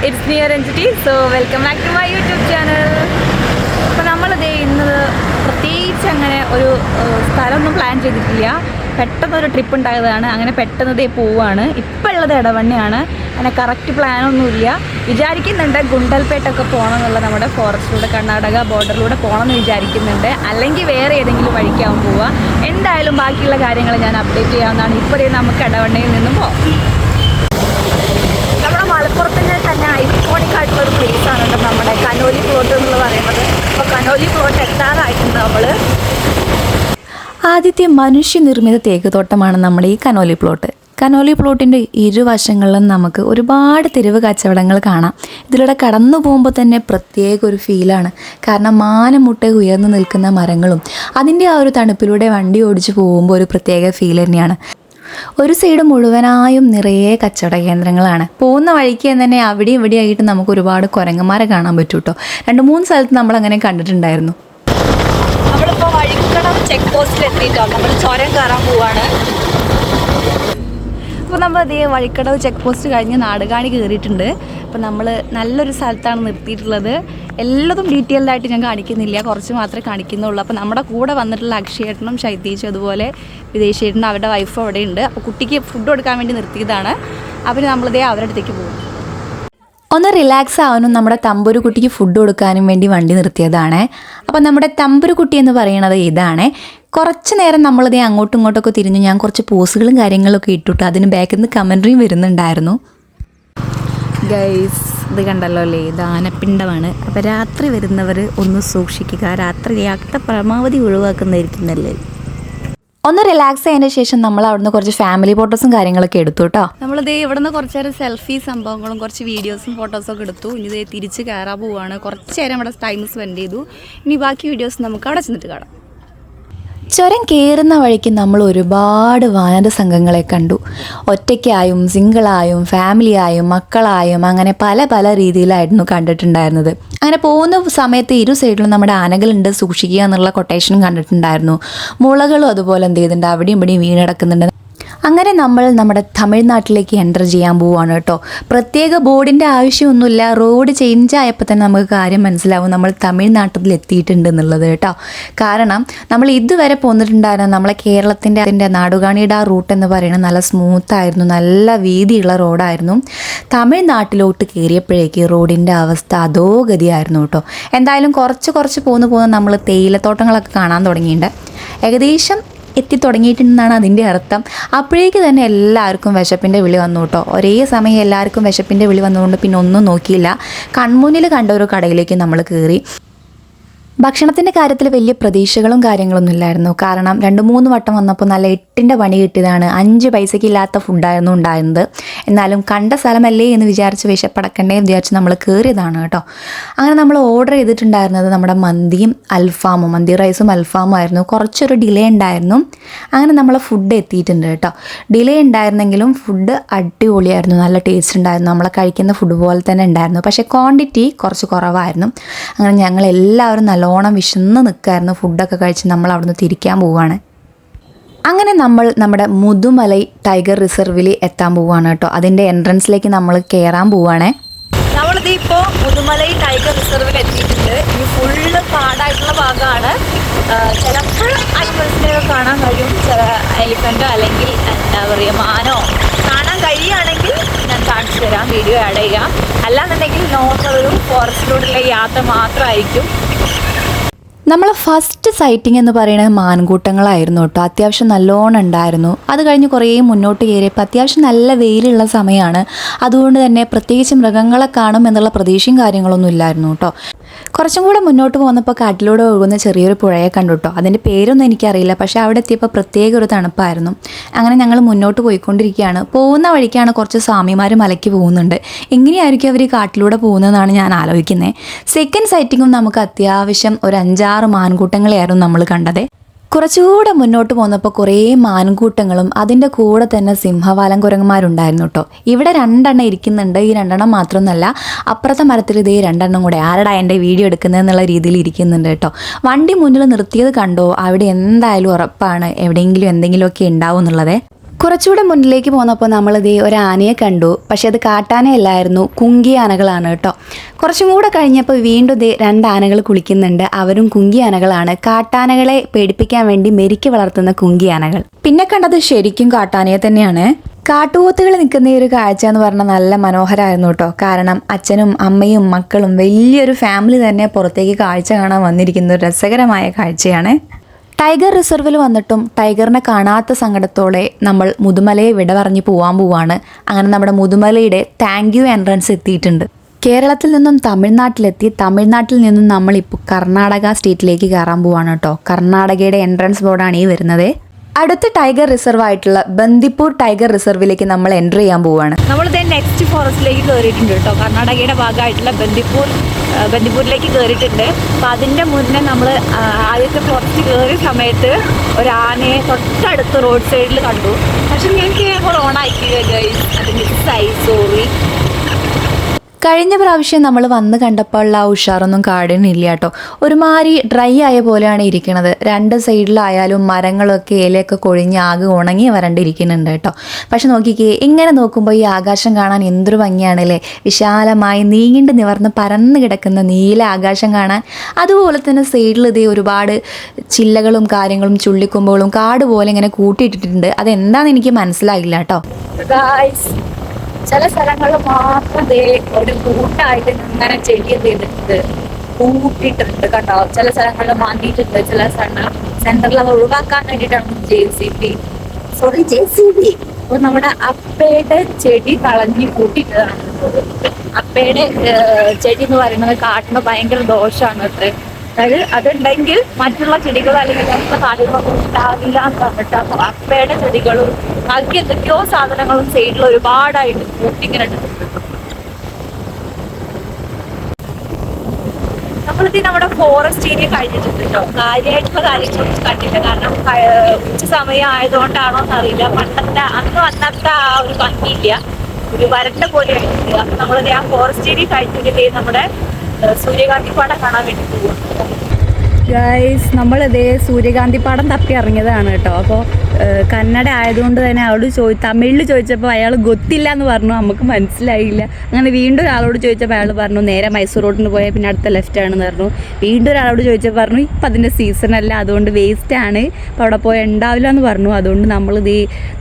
It's me Ranjiti. So welcome back to my YouTube channel. അപ്പോൾ നമ്മളിതേ ഇന്ന് പ്രത്യേകിച്ച് അങ്ങനെ ഒരു സ്ഥലമൊന്നും പ്ലാൻ ചെയ്തിട്ടില്ല. പെട്ടെന്നൊരു ട്രിപ്പ് ഉണ്ടായതാണ്. അങ്ങനെ പെട്ടെന്നതേ പോവുകയാണ്. ഇപ്പോൾ ഉള്ളത് ഇടവണ്ണയാണ്. അങ്ങനെ കറക്റ്റ് പ്ലാനൊന്നുമില്ല. വിചാരിക്കുന്നുണ്ട് ഗുണ്ടൽപേട്ടൊക്കെ പോകണം എന്നുള്ള നമ്മുടെ ഫോറസ്റ്റിലൂടെ കർണാടക ബോർഡറിലൂടെ പോകണമെന്ന് വിചാരിക്കുന്നുണ്ട്. അല്ലെങ്കിൽ വേറെ ഏതെങ്കിലും വഴിക്കാവും പോവുക. എന്തായാലും ബാക്കിയുള്ള കാര്യങ്ങൾ ഞാൻ അപ്ഡേറ്റ് ചെയ്യാവുന്നതാണ്. ഇപ്പോഴേ നമുക്ക് ഇടവണ്ണയിൽ നിന്നും പോകാം. നമ്മുടെ മലപ്പുറത്തിൻ്റെ തന്നെ ഐക്കോണിക് ആയിട്ടുള്ളൊരു പ്ലേസാണ് കേട്ടോ നമ്മുടെ കനോലി പ്ലോട്ട് എന്ന് പറയുന്നത്. അപ്പോൾ കനോലി പ്ലോട്ട് എത്താറായിട്ടുണ്ട് നമ്മൾ. ആദ്യത്തെ മനുഷ്യനിർമ്മിത തേക്ക് തോട്ടമാണ് നമ്മുടെ ഈ കനോലി പ്ലോട്ട്. കനോലി പ്ലോട്ടിൻ്റെ ഇരുവശങ്ങളിലും നമുക്ക് ഒരുപാട് തെരുവ് കച്ചവടങ്ങൾ കാണാം. ഇതിലൂടെ കടന്നു പോകുമ്പോൾ തന്നെ പ്രത്യേക ഒരു ഫീലാണ്. കാരണം മാനമുട്ട ഉയർന്നു നിൽക്കുന്ന മരങ്ങളും അതിൻ്റെ ആ ഒരു തണുപ്പിലൂടെ വണ്ടി ഓടിച്ച് പോകുമ്പോൾ ഒരു പ്രത്യേക ഫീൽ തന്നെയാണ്. ഒരു സൈഡ് മുഴുവനായും നിറയെ കച്ചവട കേന്ദ്രങ്ങളാണ്. പോകുന്ന വഴിക്ക് തന്നെ അവിടെയും ഇവിടെയായിട്ട് നമുക്ക് ഒരുപാട് കുരങ്ങന്മാരെ കാണാൻ പറ്റും കേട്ടോ. 2-3 സ്ഥലത്ത് നമ്മളങ്ങനെ കണ്ടിട്ടുണ്ടായിരുന്നു. നമ്മളിപ്പോൾ വഴിക്കടം ചെക്ക് പോസ്റ്റിൽ എത്തിയിട്ടോ. നമ്മൾ ചുരം കയറാൻ പോവാണ്. അപ്പോൾ നമ്മൾ അതേ വഴിക്കടവ് ചെക്ക് പോസ്റ്റ് കഴിഞ്ഞ് നാടുകാണി കയറിയിട്ടുണ്ട്. അപ്പോൾ നമ്മൾ നല്ലൊരു സ്ഥലത്താണ് നിർത്തിയിട്ടുള്ളത്. എല്ലാതും ഡീറ്റെയിൽഡായിട്ട് ഞാൻ കാണിക്കുന്നില്ല, കുറച്ച് മാത്രമേ കാണിക്കുന്നുള്ളൂ. അപ്പോൾ നമ്മുടെ കൂടെ വന്നിട്ടുള്ള അക്ഷയേട്ടനും ശൈതീച്ചും അതുപോലെ വിദേശേട്ടനും അവരുടെ വൈഫും അവിടെ ഉണ്ട്. അപ്പോൾ കുട്ടിക്ക് ഫുഡ് കൊടുക്കാൻ വേണ്ടി നിർത്തിയതാണ്. അപ്പോൾ നമ്മളിതേ അവരുടെ അടുത്തേക്ക് പോകും. ഒന്ന് റിലാക്സ് ആവാനും നമ്മുടെ തമ്പുരു കുട്ടിക്ക് ഫുഡ് കൊടുക്കാനും വേണ്ടി വണ്ടി നിർത്തിയതാണ്. അപ്പോൾ നമ്മുടെ തമ്പുരു കുട്ടി എന്ന് പറയുന്നത് ഇതാണ്. കുറച്ച് നേരം നമ്മളിതേ അങ്ങോട്ടും ഇങ്ങോട്ടൊക്കെ തിരിഞ്ഞു. ഞാൻ കുറച്ച് പോസുകളും കാര്യങ്ങളൊക്കെ ഇട്ടിട്ട് അതിന് ബാക്കിൽ നിന്ന് കമൻട്രിയും വരുന്നുണ്ടായിരുന്നു. ഗൈസ്, ഇത് കണ്ടല്ലോ അല്ലേ, ഇത് ആനപ്പിണ്ടമാണ്. അപ്പോൾ രാത്രി വരുന്നവർ ഒന്ന് സൂക്ഷിക്കുക. രാത്രി യാത്ര പരമാവധി ഒഴിവാക്കുന്നതായിരിക്കും നല്ലത്. ഒന്ന് റിലാക്സ് ചെയ്തതിന് ശേഷം നമ്മൾ അവിടുന്ന് കുറച്ച് ഫാമിലി ഫോട്ടോസും കാര്യങ്ങളൊക്കെ എടുത്തു കേട്ടോ. നമ്മളിത് ഇവിടെ നിന്ന് കുറച്ച് നേരം സെൽഫി സംഭവങ്ങളും കുറച്ച് വീഡിയോസും ഫോട്ടോസൊക്കെ എടുത്തു. ഇനി ഇത് തിരിച്ച് കയറാൻ പോവുകയാണ്. കുറച്ച് നേരം ഇവിടെ ടൈം സ്പെൻഡ് ചെയ്തു. ഇനി ബാക്കി വീഡിയോസ് നമുക്ക് അവിടെ ചെന്നിട്ട് കാണാം. ചുരം കയറുന്ന വഴിക്ക് നമ്മൾ ഒരുപാട് വാനര സംഘങ്ങളെ കണ്ടു. ഒറ്റയ്ക്കായും സിംഗിളായും ഫാമിലിയായും മക്കളായും അങ്ങനെ പല പല രീതിയിലായിരുന്നു കണ്ടിട്ടുണ്ടായിരുന്നത്. അങ്ങനെ പോകുന്ന സമയത്ത് ഇരു സൈഡിലും നമ്മുടെ ആനകളുണ്ട്, സൂക്ഷിക്കുക എന്നുള്ള കൊട്ടേഷനും കണ്ടിട്ടുണ്ടായിരുന്നു. മുളകളും അതുപോലെ എന്ത് ചെയ്തിട്ടുണ്ട്, അവിടെയും ഇവിടെയും വീണടക്കുന്നുണ്ട്. അങ്ങനെ നമ്മൾ നമ്മുടെ തമിഴ്നാട്ടിലേക്ക് എൻ്റർ ചെയ്യാൻ പോവുകയാണ് കേട്ടോ. പ്രത്യേക ബോർഡിൻ്റെ ആവശ്യമൊന്നുമില്ല. റോഡ് ചേഞ്ച് ആയപ്പോൾ തന്നെ നമുക്ക് കാര്യം മനസ്സിലാവും നമ്മൾ തമിഴ്നാട്ടിൽ എത്തിയിട്ടുണ്ട് എന്നുള്ളത് കേട്ടോ. കാരണം നമ്മൾ ഇതുവരെ പോന്നിട്ടുണ്ടായിരുന്നു നമ്മളെ കേരളത്തിൻ്റെ നാടുകാണിയുടെ ആ റൂട്ട് എന്ന് പറയുന്നത് നല്ല സ്മൂത്തായിരുന്നു, നല്ല വീതിയുള്ള റോഡായിരുന്നു. തമിഴ്നാട്ടിലോട്ട് കയറിയപ്പോഴേക്ക് റോഡിൻ്റെ അവസ്ഥ അധോഗതിയായിരുന്നു കേട്ടോ. എന്തായാലും കുറച്ച് പോകുന്ന നമ്മൾ തേയിലത്തോട്ടങ്ങളൊക്കെ കാണാൻ തുടങ്ങിയിട്ടുണ്ട്. ഏകദേശം എത്തിത്തുടങ്ങിയിട്ടുണ്ടെന്നാണ് അതിൻ്റെ അർത്ഥം. അപ്പോഴേക്ക് തന്നെ എല്ലാവർക്കും വിശപ്പിൻ്റെ വിളി വന്നു കേട്ടോ. ഒരേ സമയം എല്ലാവർക്കും വിശപ്പിൻ്റെ വിളി വന്നുകൊണ്ട് പിന്നെ ഒന്നും നോക്കിയില്ല. കൺമുന്നിൽ കണ്ട ഒരു കടയിലേക്ക് നമ്മൾ കയറി. ഭക്ഷണത്തിൻ്റെ കാര്യത്തിൽ വലിയ പ്രതീക്ഷകളും കാര്യങ്ങളൊന്നും ഇല്ലായിരുന്നു. കാരണം 2-3 വട്ടം വന്നപ്പോൾ നല്ല 8ൻ്റെ പണി കിട്ടിയതാണ്. 5 പൈസയ്ക്ക് ഇല്ലാത്ത ഫുഡായിരുന്നു ഉണ്ടായിരുന്നത്. എന്നാലും കണ്ട സ്ഥലമല്ലേ എന്ന് വിചാരിച്ച് വിശപ്പടക്കണ്ടേ എന്ന് വിചാരിച്ച് നമ്മൾ കയറിയതാണ് കേട്ടോ. അങ്ങനെ നമ്മൾ ഓർഡർ ചെയ്തിട്ടുണ്ടായിരുന്നത് നമ്മുടെ മന്തിയും അൽഫാമും, മന്തി റൈസും അൽഫാമും ആയിരുന്നു. കുറച്ചൊരു ഡിലേ ഉണ്ടായിരുന്നു. അങ്ങനെ നമ്മളെ ഫുഡ് എത്തിയിട്ടുണ്ട് കേട്ടോ. ഡിലേ ഉണ്ടായിരുന്നെങ്കിലും ഫുഡ് അടിപൊളിയായിരുന്നു, നല്ല ടേസ്റ്റ് ഉണ്ടായിരുന്നു. നമ്മളെ കഴിക്കുന്ന ഫുഡ് പോലെ തന്നെ ഉണ്ടായിരുന്നു. പക്ഷേ ക്വാണ്ടിറ്റി കുറച്ച് കുറവായിരുന്നു. അങ്ങനെ ഞങ്ങൾ എല്ലാവരും നല്ലോണം വിശന്ന് നിൽക്കായിരുന്നു. ഫുഡൊക്കെ കഴിച്ച് നമ്മൾ അവിടുന്ന് തിരിക്കാൻ പോവുകയാണ്. അങ്ങനെ നമ്മൾ നമ്മുടെ മുതുമലൈ ടൈഗർ റിസർവിൽ എത്താൻ പോവുകയാണ് കേട്ടോ. അതിൻ്റെ എൻട്രൻസിലേക്ക് നമ്മൾ കയറാൻ പോവുകയാണേ. നമ്മളിത് ഇപ്പോൾ മുതുമലൈ ടൈഗർ റിസർവിൽ എത്തിയിട്ടുണ്ട്. ഈ ഫുള്ള് കാടായിട്ടുള്ള ഭാഗമാണ്. ചിലപ്പോൾ അനിമൽസിനെയൊക്കെ കാണാൻ കഴിയും. ചില എലിഫൻറ്റോ അല്ലെങ്കിൽ എന്താ പറയുക മാനോ കാണാൻ കഴിയുകയാണെങ്കിൽ ഞാൻ കാണിച്ചു തരാം, വീഡിയോ ആഡ് ചെയ്യാം. അല്ലാന്നുണ്ടെങ്കിൽ നോർമൽ ഒരു ഫോറസ്റ്റിലൂടെയുള്ള യാത്ര മാത്രമായിരിക്കും. നമ്മൾ ഫസ്റ്റ് സൈറ്റിംഗ് എന്ന് പറയുന്നത് മാൻകൂട്ടങ്ങളായിരുന്നു കേട്ടോ. അത്യാവശ്യം നല്ലോണം ഉണ്ടായിരുന്നു. അത് കഴിഞ്ഞ് കുറേ മുന്നോട്ട് കയറിയപ്പോൾ അത്യാവശ്യം നല്ല വെയിലുള്ള സമയമാണ്. അതുകൊണ്ട് തന്നെ പ്രത്യേകിച്ച് മൃഗങ്ങളെ കാണും എന്നുള്ള പ്രതീക്ഷയും കാര്യങ്ങളൊന്നും ഇല്ലായിരുന്നു കേട്ടോ. കുറച്ചും കൂടെ മുന്നോട്ട് പോകുന്നപ്പോൾ കാട്ടിലൂടെ ഒഴുകുന്ന ചെറിയൊരു പുഴയെ കണ്ടു കേട്ടോ. അതിൻ്റെ പേരൊന്നും എനിക്കറിയില്ല. പക്ഷേ അവിടെ എത്തിയപ്പോൾ പ്രത്യേക ഒരു തണുപ്പായിരുന്നു. അങ്ങനെ ഞങ്ങൾ മുന്നോട്ട് പോയിക്കൊണ്ടിരിക്കുകയാണ്. പോകുന്ന വഴിക്കാണ് കുറച്ച് സ്വാമിമാർ മലയ്ക്ക് പോകുന്നുണ്ട്. എങ്ങനെയായിരിക്കും അവർ കാട്ടിലൂടെ പോകുന്നതെന്നാണ് ഞാൻ ആലോചിക്കുന്നത്. സെക്കൻഡ് സൈറ്റിങ്ങും നമുക്ക് അത്യാവശ്യം ഒരു 5-6 മാൻകൂട്ടങ്ങളെയായിരുന്നു നമ്മൾ കണ്ടത്. കുറച്ചുകൂടെ മുന്നോട്ട് പോന്നപ്പോൾ കുറേ മാൻകൂട്ടങ്ങളും അതിൻ്റെ കൂടെ തന്നെ സിംഹവാലൻ കുരങ്ങന്മാരുണ്ടായിരുന്നു കേട്ടോ. ഇവിടെ 2 എണ്ണം ഇരിക്കുന്നുണ്ട്. ഈ 2 എണ്ണം മാത്രമൊന്നല്ല, അപ്പുറത്തെ മരത്തിൽ ഇതേ 2 എണ്ണം കൂടെ ആരടാ എൻ്റെ വീഡിയോ എടുക്കുന്നതെന്നുള്ള രീതിയിൽ ഇരിക്കുന്നുണ്ട് കേട്ടോ. വണ്ടി മുന്നിൽ നിർത്തിയത് കണ്ടോ, അവിടെ എന്തായാലും ഉറപ്പാണ് എവിടെയെങ്കിലും എന്തെങ്കിലുമൊക്കെ ഉണ്ടാവും എന്നുള്ളത്. കുറച്ചുകൂടെ മുന്നിലേക്ക് പോന്നപ്പോൾ നമ്മളിത് ഒരു ആനയെ കണ്ടു. പക്ഷെ അത് കാട്ടാനയല്ലായിരുന്നു, കുങ്കി ആനകളാണ് കേട്ടോ. കുറച്ചും കൂടെ കഴിഞ്ഞപ്പോൾ വീണ്ടും ദേ 2 ആനകൾ കുളിക്കുന്നുണ്ട്. അവരും കുങ്കി ആനകളാണ്. കാട്ടാനകളെ പേടിപ്പിക്കാൻ വേണ്ടി മെരുക്കി വളർത്തുന്ന കുങ്കി ആനകൾ. പിന്നെ കണ്ടത് ശരിക്കും കാട്ടാനയെ തന്നെയാണ്. കാട്ടുപോത്തുകൾ നിൽക്കുന്ന ഈ ഒരു കാഴ്ച എന്ന് പറഞ്ഞാൽ നല്ല മനോഹരമായിരുന്നു കേട്ടോ. കാരണം അച്ഛനും അമ്മയും മക്കളും വലിയൊരു ഫാമിലി തന്നെ പുറത്തേക്ക് കാഴ്ച കാണാൻ വന്നിരിക്കുന്ന ഒരു രസകരമായ കാഴ്ചയാണ്. ടൈഗർ റിസർവിൽ വന്നിട്ടും ടൈഗറിനെ കാണാത്ത സങ്കടത്തോടെ നമ്മൾ മുതുമലയെ വിട പറഞ്ഞ് പോവാണ്. അങ്ങനെ നമ്മുടെ മുതുമലയുടെ താങ്ക് യു എൻട്രൻസ് എത്തിയിട്ടുണ്ട്. കേരളത്തിൽ നിന്നും തമിഴ്നാട്ടിലെത്തി, തമിഴ്നാട്ടിൽ നിന്നും നമ്മളിപ്പോൾ കർണാടക സ്റ്റേറ്റിലേക്ക് കയറാൻ പോവാണ് കേട്ടോ. കർണാടകയുടെ എൻട്രൻസ് ബോർഡാണ് ഈ വരുന്നത്. അടുത്ത ടൈഗർ റിസർവ് ആയിട്ടുള്ള ബന്ദിപ്പൂർ ടൈഗർ റിസർവിലേക്ക് നമ്മൾ എൻ്റർ ചെയ്യാൻ പോവുകയാണ്. നമ്മളിത് നെക്സ്റ്റ് ഫോറസ്റ്റിലേക്ക് കയറിയിട്ടുണ്ട് കേട്ടോ. കർണാടകയുടെ ഭാഗമായിട്ടുള്ള ബന്ദിപ്പൂരിലേക്ക് കയറിയിട്ടുണ്ട്. അപ്പോൾ അതിൻ്റെ മുന്നേ നമ്മൾ ആദ്യത്തെ ഫോറസ്റ്റ് കയറിയ സമയത്ത് ഒരു ആനയെ തൊട്ടടുത്ത് റോഡ് സൈഡിൽ കണ്ടു. പക്ഷെ ഞങ്ങൾക്ക് ഓൺ ആക്കിയില്ല, അത് മിസ്സായി, സോറി. കഴിഞ്ഞ പ്രാവശ്യം നമ്മൾ വന്ന് കണ്ടപ്പോൾ ആ ഉഷാറൊന്നും കാടിനില്ല കേട്ടോ. ഒരുമാതിരി ഡ്രൈ ആയ പോലെയാണ് ഇരിക്കുന്നത്. 2 സൈഡിലായാലും മരങ്ങളൊക്കെ ഇലയൊക്കെ കൊഴിഞ്ഞ് ആകെ ഉണങ്ങി വരണ്ടിരിക്കുന്നുണ്ട് കേട്ടോ. പക്ഷെ നോക്കിക്കേ, ഇങ്ങനെ നോക്കുമ്പോൾ ഈ ആകാശം കാണാൻ എന്തൊരു ഭംഗിയാണല്ലേ. വിശാലമായി നീണ്ടു നിവർന്ന് പരന്ന് കിടക്കുന്ന നീല ആകാശം കാണാൻ. അതുപോലെ തന്നെ സൈഡിൽ ഇതേ ഒരുപാട് ചില്ലകളും കാര്യങ്ങളും ചുള്ളിക്കൊമ്പുകളും കാട് പോലെ ഇങ്ങനെ കൂട്ടിയിട്ടിട്ടുണ്ട്. അതെന്താണെന്ന് എനിക്ക് മനസ്സിലായില്ല കേട്ടോ. ചില സ്ഥലങ്ങളിൽ മാത്രം ഒരു കൂട്ടായിട്ട് ഇങ്ങനെ ചെടി ചെയ്തിട്ടുണ്ട്, കൂട്ടിയിട്ടുണ്ട് കേട്ടോ. ചില സ്ഥലങ്ങളിൽ മാറ്റിയിട്ടുണ്ട്, ചില സ്ഥലങ്ങൾ സെന്ററിൽ അത് ഒഴിവാക്കാൻ വേണ്ടിയിട്ടാണ് JCB അപ്പൊ നമ്മുടെ അപ്പയുടെ ചെടി കളഞ്ഞ് കൂട്ടിയിട്ടതാണ്. അപ്പയുടെ ചെടി എന്ന് പറയുന്നത് കാട്ടിന് ഭയങ്കര ദോഷമാണ് അത്ര. അതായത് അതുണ്ടെങ്കിൽ മറ്റുള്ള ചെടികളോ അല്ലെങ്കിൽ മറ്റുള്ള കാടുകളൊന്നും ഉണ്ടാവില്ല എന്ന് പറഞ്ഞിട്ട് അപ്പൊ അപ്പയുടെ ചെടികളും ബാക്കി എന്തൊക്കെയോ സാധനങ്ങളും സൈഡിൽ ഒരുപാടായിട്ട് കൂട്ടിങ്ങനെ ഇട്ടിട്ടുണ്ട്. നമ്മളിത് നമ്മുടെ ഫോറസ്റ്റ് ഏരിയ കഴിഞ്ഞിട്ടുണ്ട് കേട്ടോ. കാര്യമായിട്ടുള്ള കാര്യങ്ങളൊന്നും കണ്ടില്ല. കാരണം ഉച്ച സമയം ആയതുകൊണ്ടാണോ എന്നറിയില്ല, അന്നത്തെ ആ ഒരു ഭംഗിയില്ല, ഒരു വരണ്ട പോലെ ആയിട്ടുണ്ട്. അപ്പൊ നമ്മളിത് ആ ഫോറസ്റ്റ് ഏരിയ കഴിഞ്ഞിട്ട് നമ്മുടെ സൂര്യകാന്തിപ്പാടം കാണാൻ വേണ്ടി പോകും. ഗൈസ്, നമ്മളിതേ സൂര്യകാന്തിപ്പാടം തപ്പി ഇറങ്ങിയതാണ് കേട്ടോ. അപ്പോൾ കന്നഡ ആയതുകൊണ്ട് തന്നെ അവളോട് തമിഴിൽ ചോദിച്ചപ്പോൾ അയാൾ ഗൊത്തില്ല എന്ന് പറഞ്ഞു, നമുക്ക് മനസ്സിലായില്ല. അങ്ങനെ വീണ്ടും ഒരാളോട് ചോദിച്ചപ്പോൾ അയാൾ പറഞ്ഞു നേരെ മൈസൂർ റോഡിന് പോയാൽ പിന്നെ അടുത്ത ലെഫ്റ്റ് ആണെന്ന് പറഞ്ഞു. വീണ്ടും ഒരാളോട് ചോദിച്ചപ്പോൾ പറഞ്ഞു ഇപ്പം അതിൻ്റെ സീസണല്ല, അതുകൊണ്ട് വേസ്റ്റ് ആണ്, അപ്പോൾ അവിടെ പോയാൽ ഉണ്ടാവില്ല എന്ന് പറഞ്ഞു. അതുകൊണ്ട് നമ്മളിത്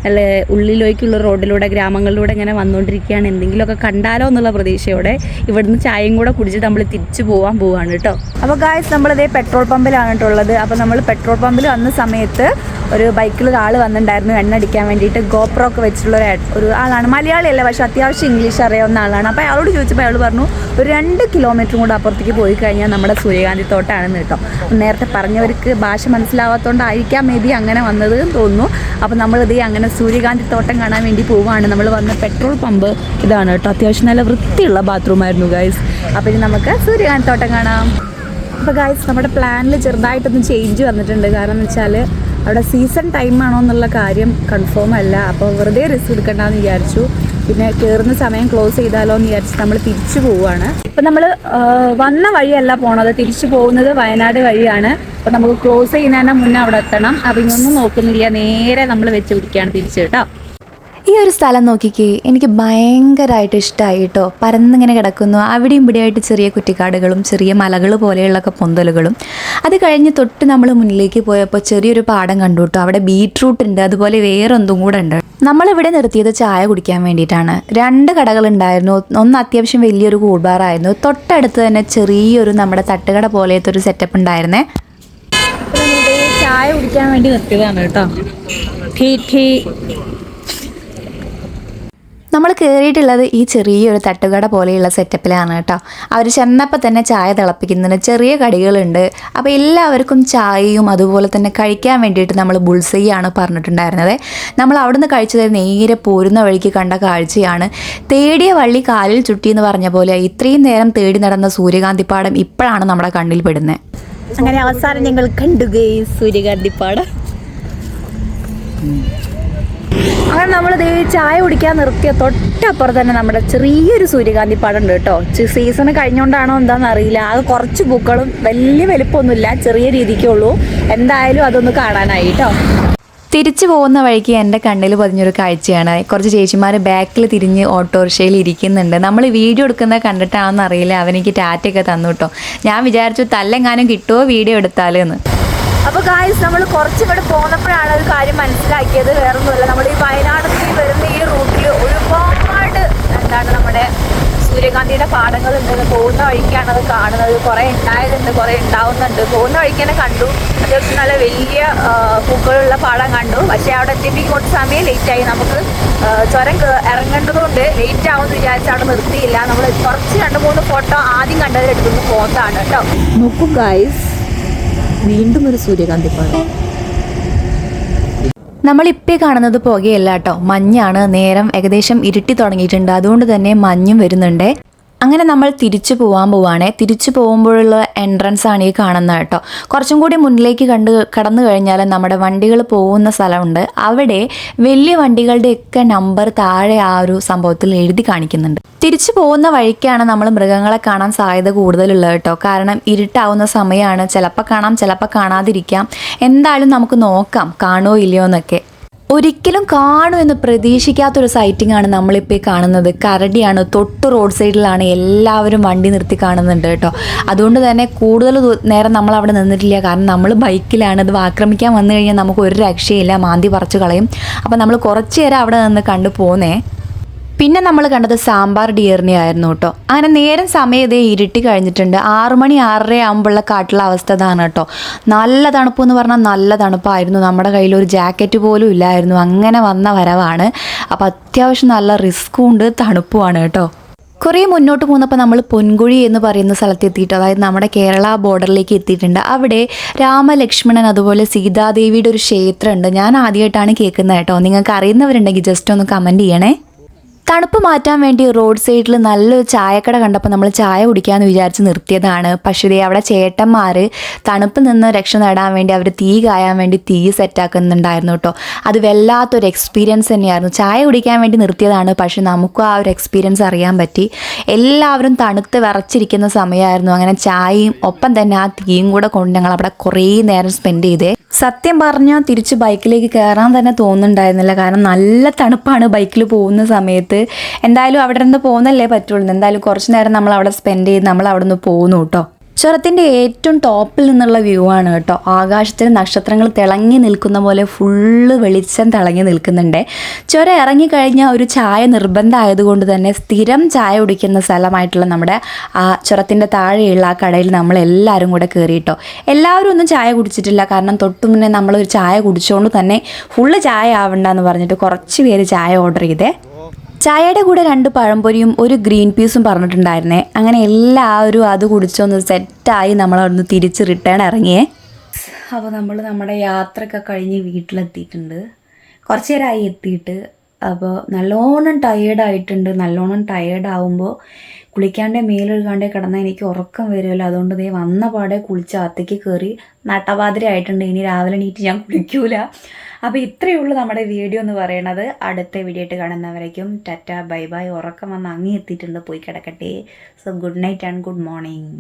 നല്ല ഉള്ളിലേക്കുള്ള റോഡിലൂടെ ഗ്രാമങ്ങളിലൂടെ ഇങ്ങനെ വന്നുകൊണ്ടിരിക്കുകയാണ്. എന്തെങ്കിലുമൊക്കെ കണ്ടാലോ എന്നുള്ള പ്രതീക്ഷയോടെ ഇവിടുന്ന് ചായയും കൂടെ കുടിച്ചിട്ട് നമ്മൾ തിരിച്ചു പോവാണ് കേട്ടോ. അപ്പോൾ ഗായ്സ്, നമ്മളിതേ പെട്രോൾ പമ്പിലാണ് കേട്ടുള്ളത്. അപ്പോൾ നമ്മൾ പെട്രോൾ പമ്പിൽ വന്ന സമയത്ത് ഒരു ബൈക്കിൽ ഒരാൾ വന്നിട്ടുണ്ടായിരുന്നു എണ്ണ അടിക്കാൻ വേണ്ടിയിട്ട്. ഗോപ്രോ ഒക്കെ വെച്ചിട്ടുള്ള ഒരു ആളാണ്. മലയാളിയല്ല, പക്ഷെ അത്യാവശ്യം ഇംഗ്ലീഷ് അറിയാവുന്ന ആളാണ്. അപ്പോൾ അയാളോട് ചോദിച്ചപ്പോൾ അയാൾ പറഞ്ഞു ഒരു 2 കിലോമീറ്ററും കൂടെ അപ്പുറത്തേക്ക് പോയി കഴിഞ്ഞാൽ നമ്മുടെ സൂര്യകാന്തി തോട്ടമാണെന്ന് കേട്ടോ. നേരത്തെ പറഞ്ഞവർക്ക് ഭാഷ മനസ്സിലാവാത്തതുകൊണ്ടായിരിക്കാം മേ ബി അങ്ങനെ വന്നത് തോന്നുന്നു. അപ്പോൾ നമ്മളിത് അങ്ങനെ സൂര്യകാന്തി തോട്ടം കാണാൻ വേണ്ടി പോവുകയാണ്. നമ്മൾ വന്ന പെട്രോൾ പമ്പ് ഇതാണ് കേട്ടോ. അത്യാവശ്യം നല്ല വൃത്തിയുള്ള ബാത്റൂമായിരുന്നു ഗൈസ്. അപ്പോൾ ഇനി നമുക്ക് സൂര്യകാന്തി തോട്ടം കാണാം. അപ്പോൾ ഗൈസ്, നമ്മുടെ പ്ലാനിൽ ചെറുതായിട്ടൊന്ന് ചേഞ്ച് വന്നിട്ടുണ്ട്. കാരണം എന്ന് വെച്ചാൽ അവിടെ സീസൺ ടൈം ആണോ എന്നുള്ള കാര്യം കൺഫേം അല്ല. അപ്പോൾ വെറുതെ റിസ്ക് എടുക്കണ്ടെന്ന് വിചാരിച്ചു. പിന്നെ കയറുന്ന സമയം ക്ലോസ് ചെയ്താലോ എന്ന് വിചാരിച്ച് നമ്മൾ തിരിച്ചു പോവുകയാണ്. ഇപ്പം നമ്മൾ വന്ന വഴിയല്ല പോണത്, തിരിച്ചു പോകുന്നത് വയനാട് വഴിയാണ്. അപ്പോൾ നമുക്ക് ക്ലോസ് ചെയ്യുന്നതിന് മുന്നേ അവിടെ എത്തണം. അപ്പം ഇതൊന്നും നോക്കുന്നില്ല, നേരെ നമ്മൾ വെച്ച് പിടിക്കുകയാണ് തിരിച്ചു കേട്ടോ. ഈ ഒരു സ്ഥലം നോക്കിക്കേ, എനിക്ക് ഭയങ്കരമായിട്ട് ഇഷ്ടമായി കേട്ടോ. പരന്നിങ്ങനെ കിടക്കുന്നു. അവിടെയും ഇവിടെയായിട്ട് ചെറിയ കുറ്റിക്കാടുകളും ചെറിയ മലകൾ പോലെയുള്ളൊക്കെ പൊന്തലുകളും. അത് കഴിഞ്ഞ് തൊട്ട് നമ്മൾ മുന്നിലേക്ക് പോയപ്പോൾ ചെറിയൊരു പാടം കണ്ടു കേട്ടോ. അവിടെ ബീട്രൂട്ട് ഉണ്ട്, അതുപോലെ വേറെ ഒന്നും കൂടെ ഉണ്ട്. നമ്മളിവിടെ നിർത്തിയത് ചായ കുടിക്കാൻ വേണ്ടിയിട്ടാണ്. 2 കടകളുണ്ടായിരുന്നു. ഒന്ന് അത്യാവശ്യം വലിയൊരു കൂൾ ബാറായിരുന്നു. തൊട്ടടുത്ത് തന്നെ ചെറിയൊരു നമ്മുടെ തട്ടുകട പോലത്തെ ഒരു സെറ്റപ്പ് ഉണ്ടായിരുന്നേ. ചായ കുടിക്കാൻ വേണ്ടി നിർത്തിയതാണ് കേട്ടോ. നമ്മൾ കയറിയിട്ടുള്ളത് ഈ ചെറിയൊരു തട്ടുകട പോലെയുള്ള സെറ്റപ്പിലാണ് കേട്ടോ. അവർ ചെന്നപ്പോൾ തന്നെ ചായ തിളപ്പിക്കുന്നതിന് ചെറിയ കടികളുണ്ട്. അപ്പോൾ എല്ലാവർക്കും ചായയും അതുപോലെ തന്നെ കഴിക്കാൻ വേണ്ടിയിട്ട് നമ്മൾ ബുൾസൈയാണ് പറഞ്ഞിട്ടുണ്ടായിരുന്നത്. നമ്മൾ അവിടെ നിന്ന് കഴിച്ചത് നേരെ പോരുന്ന വഴിക്ക് കണ്ട കാഴ്ചയാണ്. തേടിയ വള്ളി കാലിൽ ചുറ്റി എന്ന് പറഞ്ഞ പോലെ ഇത്രയും നേരം തേടി നടന്ന സൂര്യകാന്തിപ്പാടം ഇപ്പോഴാണ് നമ്മുടെ കണ്ണിൽ പെടുന്നത്. അങ്ങനെ അവസാനം ഞങ്ങൾ കണ്ടു സൂര്യകാന്തിപ്പാടം. അങ്ങനെ നമ്മളിത് ചായ കുടിക്കാൻ നിർത്തിയ തൊട്ടപ്പുറത്ത് തന്നെ നമ്മുടെ ചെറിയൊരു സൂര്യകാന്തിപ്പാടം ഉണ്ട് കേട്ടോ. സീസൺ കഴിഞ്ഞുകൊണ്ടാണോ എന്താണെന്ന് അറിയില്ല. അത് കുറച്ച് പൂക്കളും വലിയ വലിപ്പമൊന്നുമില്ല, ചെറിയ രീതിക്കേ ഉള്ളൂ. എന്തായാലും അതൊന്ന് കാണാനായി കേട്ടോ. തിരിച്ചു പോകുന്ന വഴിക്ക് എൻ്റെ കണ്ണിൽ പതിഞ്ഞൊരു കാഴ്ചയാണ്. കുറച്ച് ചേച്ചിമാർ ബാക്കിൽ തിരിഞ്ഞ് ഓട്ടോറിക്ഷയിൽ ഇരിക്കുന്നുണ്ട്. നമ്മൾ വീഡിയോ എടുക്കുന്നത് കണ്ടിട്ടാണെന്ന് അറിയില്ല, അവനെനിക്ക് ടാറ്റയൊക്കെ തന്നു കേട്ടോ. ഞാൻ വിചാരിച്ചു തല്ലെങ്ങാനും കിട്ടുമോ വീഡിയോ എടുത്താലെന്ന്. അപ്പോൾ ഗായ്സ്, നമ്മൾ കുറച്ചും കൂടെ പോന്നപ്പോഴാണ് ഒരു കാര്യം മനസ്സിലാക്കിയത്. വേറൊന്നുമില്ല, നമ്മൾ ഈ വയനാട് വരുന്ന ഈ റൂട്ടിൽ ഒരുപാട് നമ്മുടെ സൂര്യകാന്തിയുടെ പാടങ്ങളുണ്ട്. പോകുന്ന വഴിക്കാണ് അത് കാണുന്നത്. കുറേ ഉണ്ടായതുണ്ട്, കുറേ ഉണ്ടാവുന്നുണ്ട്. പോകുന്ന വഴിക്ക് തന്നെ കണ്ടു. അത്യാവശ്യം നല്ല വലിയ പൂക്കളുള്ള പാടം കണ്ടു. പക്ഷേ അവിടെ എത്തിയപ്പോൾ കുറച്ച് സമയം ലേറ്റായി. നമുക്ക് ചുരം ഇറങ്ങേണ്ടതുകൊണ്ട് ലേറ്റ് ആവുമെന്ന് വിചാരിച്ച് അവിടെ നിർത്തിയില്ല. നമ്മൾ കുറച്ച് 2-3 ഫോട്ടോ ആദ്യം കണ്ടതിലെടുത്തുനിന്ന് പോന്നതാണ് കേട്ടോ. നോക്കൂ ഗായ്സ്, വീണ്ടും ഒരു സൂര്യകാന്തി പാടം. നമ്മളിപ്പോൾ കാണുന്നത് പുകയല്ല കേട്ടോ, മഞ്ഞാണ്. നേരം ഏകദേശം ഇരുട്ടി തുടങ്ങിയിട്ടുണ്ട്, അതുകൊണ്ട് തന്നെ മഞ്ഞും വരുന്നുണ്ട്. അങ്ങനെ നമ്മൾ തിരിച്ചു പോവാണ്. തിരിച്ചു പോകുമ്പോഴുള്ള എൻട്രൻസ് ആണ് ഈ കാണുന്നത് കേട്ടോ. കുറച്ചും കൂടി മുന്നിലേക്ക് കടന്നു കഴിഞ്ഞാൽ നമ്മുടെ വണ്ടികൾ പോകുന്ന സ്ഥലമുണ്ട്. അവിടെ വലിയ വണ്ടികളുടെയൊക്കെ നമ്പർ താഴെ ആ ഒരു സംഭവത്തിൽ എഴുതി കാണിക്കുന്നുണ്ട്. തിരിച്ചു പോകുന്ന വഴിക്കാണ് നമ്മൾ മൃഗങ്ങളെ കാണാൻ സാധ്യത കൂടുതലുള്ളത് കേട്ടോ. കാരണം ഇരുട്ടാവുന്ന സമയമാണ്. ചിലപ്പോൾ കാണാം, ചിലപ്പോൾ കാണാതിരിക്കാം. എന്തായാലും നമുക്ക് നോക്കാം കാണുമോ ഇല്ലയോ എന്നൊക്കെ. ഒരിക്കലും കാണുമെന്ന് പ്രതീക്ഷിക്കാത്തൊരു സൈറ്റിംഗ് ആണ് നമ്മളിപ്പോൾ കാണുന്നത്. കരടിയാണ്, തൊട്ട് റോഡ് സൈഡിലാണ്. എല്ലാവരും വണ്ടി നിർത്തി കാണുന്നുണ്ട് കേട്ടോ. അതുകൊണ്ട് തന്നെ കൂടുതൽ നേരം നമ്മൾ അവിടെ നിന്നിട്ടില്ല. കാരണം നമ്മൾ ബൈക്കിലാണ്. ഇത് ആക്രമിക്കാൻ വന്നു കഴിഞ്ഞാൽ നമുക്ക് ഒരു രക്ഷയില്ല, മാന്തി പറിച്ചു കളയും. അപ്പോൾ നമ്മൾ കുറച്ച് നേരം അവിടെ നിന്ന് കണ്ടു പോന്നേ. പിന്നെ നമ്മൾ കണ്ടത് സാമ്പാർ ഡിയറിനെ ആയിരുന്നു കേട്ടോ. അങ്ങനെ നേരം സമയം ഇതേ ഇരുട്ടി കഴിഞ്ഞിട്ടുണ്ട്. 6 മണി 6:30 ആകുമ്പോഴുള്ള കാട്ടിലെ അവസ്ഥ ഇതാണ് കേട്ടോ. നല്ല തണുപ്പ് എന്ന് പറഞ്ഞാൽ നല്ല തണുപ്പായിരുന്നു. നമ്മുടെ കയ്യിൽ ഒരു ജാക്കറ്റ് പോലും ഇല്ലായിരുന്നു. അങ്ങനെ വന്ന വരവാണ്. അപ്പോൾ അത്യാവശ്യം നല്ല റിസ്ക്കും ഉണ്ട്, തണുപ്പുമാണ് കേട്ടോ. കുറേ മുന്നോട്ട് പോകുന്നപ്പോൾ നമ്മൾ പൊൻകുഴി എന്ന് പറയുന്ന സ്ഥലത്ത് എത്തിയിട്ട്, അതായത് നമ്മുടെ കേരള ബോർഡറിലേക്ക് എത്തിയിട്ടുണ്ട്. അവിടെ രാമലക്ഷ്മണൻ അതുപോലെ സീതാദേവിയുടെ ഒരു ക്ഷേത്രമുണ്ട്. ഞാൻ ആദ്യമായിട്ടാണ് കേൾക്കുന്നത് കേട്ടോ. നിങ്ങൾക്ക് അറിയുന്നവരുണ്ടെങ്കിൽ ജസ്റ്റ് ഒന്ന് കമൻറ്റ് ചെയ്യണേ. തണുപ്പ് മാറ്റാൻ വേണ്ടി റോഡ് സൈഡിൽ നല്ലൊരു ചായക്കട കണ്ടപ്പോൾ നമ്മൾ ചായ കുടിക്കാമെന്ന് വിചാരിച്ച് നിർത്തിയതാണ്. പക്ഷേ അവിടെ ചേട്ടന്മാർ തണുപ്പിൽ നിന്ന് രക്ഷ നേടാൻ വേണ്ടി അവർ തീ കായാൻ വേണ്ടി തീ സെറ്റാക്കുന്നുണ്ടായിരുന്നു കേട്ടോ. അത് വല്ലാത്തൊരു എക്സ്പീരിയൻസ് തന്നെയായിരുന്നു. ചായ കുടിക്കാൻ വേണ്ടി നിർത്തിയതാണ്, പക്ഷെ നമുക്കും ആ ഒരു എക്സ്പീരിയൻസ് അറിയാൻ പറ്റി. എല്ലാവരും തണുത്ത് വിറച്ചിരിക്കുന്ന സമയമായിരുന്നു. അങ്ങനെ ചായയും ഒപ്പം തന്നെ ആ തീയും കൂടെ കൊണ്ട് ഞങ്ങൾ അവിടെ കുറേ നേരം സ്പെൻഡ് ചെയ്തേ. സത്യം പറഞ്ഞാൽ തിരിച്ച് ബൈക്കിലേക്ക് കയറാൻ തന്നെ തോന്നുന്നുണ്ടായിരുന്നില്ല. കാരണം നല്ല തണുപ്പാണ് ബൈക്കിൽ പോകുന്ന സമയത്ത്. എന്തായാലും അവിടെ നിന്ന് പോകുന്നല്ലേ പറ്റുള്ളൂ. എന്തായാലും കുറച്ച് നേരം നമ്മൾ അവിടെ സ്പെൻഡ് ചെയ്ത് നമ്മൾ അവിടെ നിന്ന് പോകുന്നു കേട്ടോ. ചുരത്തിൻ്റെ ഏറ്റവും ടോപ്പിൽ നിന്നുള്ള വ്യൂ ആണ് കേട്ടോ. ആകാശത്തിൽ നക്ഷത്രങ്ങൾ തിളങ്ങി നിൽക്കുന്ന പോലെ ഫുള്ള് വെളിച്ചം തിളങ്ങി നിൽക്കുന്നുണ്ട്. ചുരം ഇറങ്ങിക്കഴിഞ്ഞാൽ ഒരു ചായ നിർബന്ധമായതുകൊണ്ട് തന്നെ സ്ഥിരം ചായ കുടിക്കുന്ന സ്ഥലമായിട്ടുള്ള നമ്മുടെ ആ ചുരത്തിൻ്റെ താഴെയുള്ള ആ കടയിൽ നമ്മളെല്ലാവരും കൂടെ കയറിയിട്ടോ. എല്ലാവരും ഒന്നും ചായ കുടിച്ചിട്ടില്ല. കാരണം തൊട്ടു മുന്നേ നമ്മളൊരു ചായ കുടിച്ചുകൊണ്ട് തന്നെ ഫുള്ള് ചായ ആവണ്ടെന്ന് പറഞ്ഞിട്ട് കുറച്ച് പേര് ചായ ഓർഡർ ചെയ്തേ. ചായയുടെ കൂടെ 2 പഴംപൊരിയും ഒരു ഗ്രീൻ പീസും പറഞ്ഞിട്ടുണ്ടായിരുന്നേ. അങ്ങനെ എല്ലാവരും അത് കുടിച്ചൊന്ന് സെറ്റായി നമ്മളവിടുന്ന് തിരിച്ച് റിട്ടേൺ ഇറങ്ങിയേ. അപ്പോൾ നമ്മൾ നമ്മുടെ യാത്രയൊക്കെ കഴിഞ്ഞ് വീട്ടിലെത്തിയിട്ടുണ്ട്. കുറച്ച് നേരമായി എത്തിയിട്ട്. അപ്പോൾ നല്ലോണം ടയേർഡായിട്ടുണ്ട്. നല്ലോണം ടയേർഡാവുമ്പോൾ കുളിക്കാണ്ടേ മേലൊഴുകാണ്ടേ കിടന്നാൽ എനിക്ക് ഉറക്കം വരുമല്ലോ. അതുകൊണ്ട് ദേ വന്ന പാടെ കുളിച്ച് അകത്തേക്ക് കയറി. നട്ടപാതിര ആയിട്ടുണ്ട്. ഇനി രാവിലെ എണീറ്റ് ഞാൻ കുളിക്കൂല. അപ്പോൾ ഇത്രയേ ഉള്ളൂ നമ്മുടെ വീഡിയോ എന്ന് പറയണത്. അടുത്ത വീഡിയോ ആയിട്ട് കാണുന്നവരേക്കും ടാറ്റ ബൈ ബൈ. ഉറക്കം വന്ന് അങ്ങി എത്തിയിട്ടുണ്ട്, പോയി കിടക്കട്ടെ. So good night and good morning.